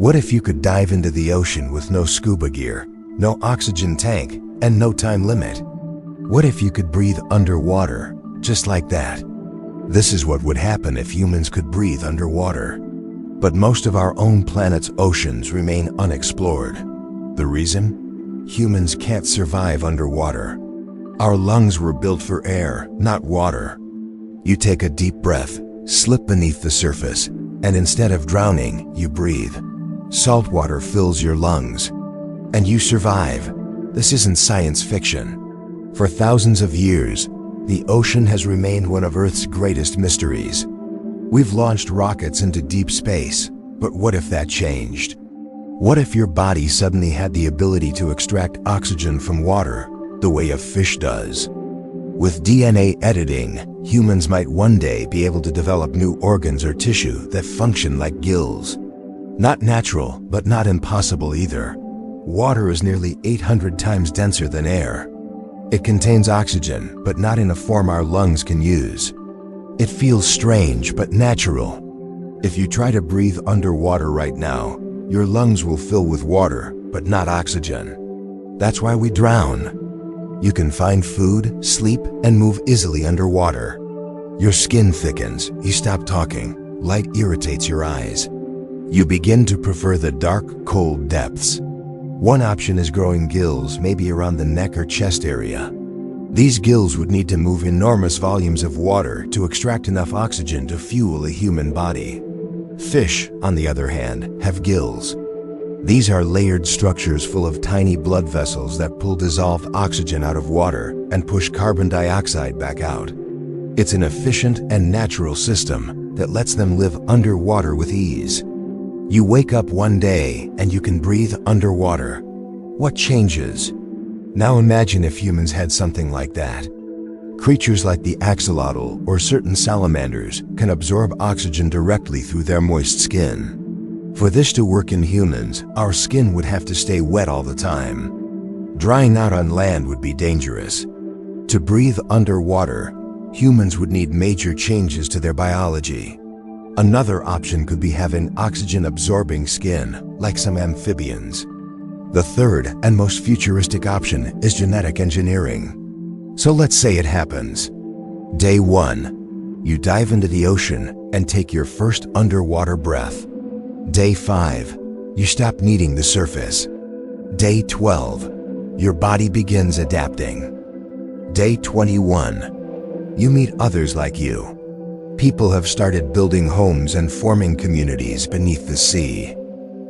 What if you could dive into the ocean with no scuba gear, no oxygen tank, and no time limit? What if you could breathe underwater, just like that? This is what would happen if humans could breathe underwater. But most of our own planet's oceans remain unexplored. The reason? Humans can't survive underwater. Our lungs were built for air, not water. You take a deep breath, slip beneath the surface, and instead of drowning, you breathe. Salt water fills your lungs, and you survive. This isn't science fiction. For thousands of years, the ocean has remained one of Earth's greatest mysteries. We've launched rockets into deep space, but what if that changed? What if your body suddenly had the ability to extract oxygen from water, the way a fish does? With DNA editing, humans might one day be able to develop new organs or tissue that function like gills. Not natural, but not impossible either. Water is nearly 800 times denser than air. It contains oxygen, but not in a form our lungs can use. It feels strange, but natural. If you try to breathe underwater right now, your lungs will fill with water, but not oxygen. That's why we drown. You can find food, sleep, and move easily underwater. Your skin thickens, you stop talking, light irritates your eyes. You begin to prefer the dark, cold depths. One option is growing gills, maybe around the neck or chest area. These gills would need to move enormous volumes of water to extract enough oxygen to fuel a human body. Fish, on the other hand, have gills. These are layered structures full of tiny blood vessels that pull dissolved oxygen out of water and push carbon dioxide back out. It's an efficient and natural system that lets them live underwater with ease. You wake up one day and you can breathe underwater. What changes? Now imagine if humans had something like that. Creatures like the axolotl or certain salamanders can absorb oxygen directly through their moist skin. For this to work in humans, our skin would have to stay wet all the time. Drying out on land would be dangerous. To breathe underwater, humans would need major changes to their biology. Another option could be having oxygen-absorbing skin, like some amphibians. The third and most futuristic option is genetic engineering. So let's say it happens. Day 1, you dive into the ocean and take your first underwater breath. Day 5, you stop needing the surface. Day 12, your body begins adapting. Day 21, you meet others like you. People have started building homes and forming communities beneath the sea.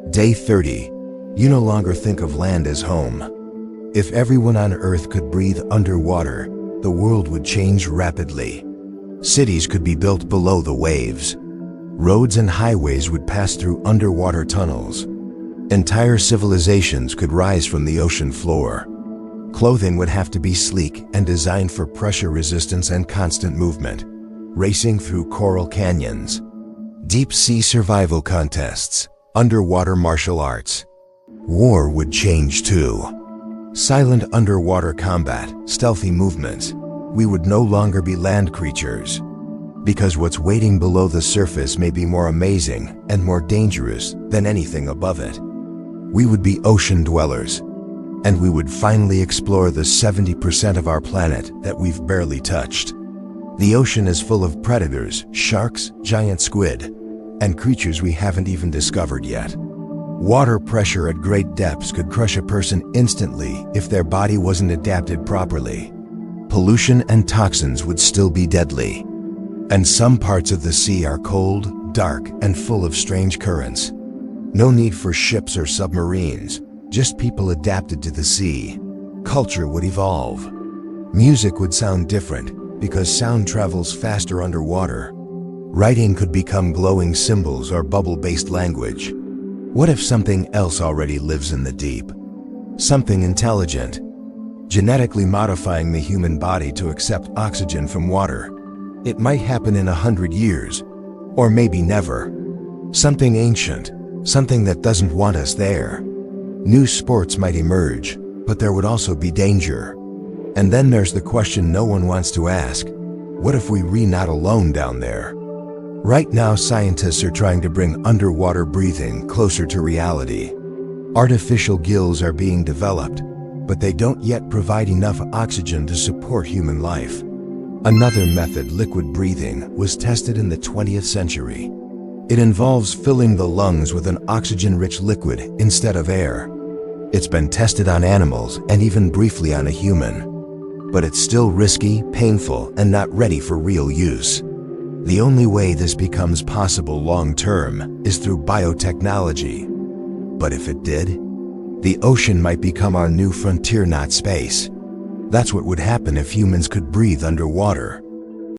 Day 30, you no longer think of land as home. If everyone on Earth could breathe underwater, the world would change rapidly. Cities could be built below the waves. Roads and highways would pass through underwater tunnels. Entire civilizations could rise from the ocean floor. Clothing would have to be sleek and designed for pressure resistance and constant movement. Racing through coral canyons, deep sea survival contests, underwater martial arts. War would change too. Silent underwater combat, stealthy movements. We would no longer be land creatures. Because what's waiting below the surface may be more amazing and more dangerous than anything above it. We would be ocean dwellers, and we would finally explore the 70% of our planet that we've barely touched. The ocean is full of predators, sharks, giant squid, and creatures we haven't even discovered yet. Water pressure at great depths could crush a person instantly if their body wasn't adapted properly. Pollution and toxins would still be deadly. And some parts of the sea are cold, dark, and full of strange currents. No need for ships or submarines, just people adapted to the sea. Culture would evolve. Music would sound different, because sound travels faster underwater. Writing could become glowing symbols or bubble-based language. What if something else already lives in the deep? Something intelligent. Genetically modifying the human body to accept oxygen from water. It might happen in 100 years, or maybe never. Something ancient, something that doesn't want us there. New sports might emerge, but there would also be danger. And then there's the question no one wants to ask. What if we're not alone down there? Right now, scientists are trying to bring underwater breathing closer to reality. Artificial gills are being developed, but they don't yet provide enough oxygen to support human life. Another method, liquid breathing, was tested in the 20th century. It involves filling the lungs with an oxygen-rich liquid instead of air. It's been tested on animals and even briefly on a human. But it's still risky, painful, and not ready for real use. The only way this becomes possible long-term is through biotechnology. But if it did, the ocean might become our new frontier, not space. That's what would happen if humans could breathe underwater.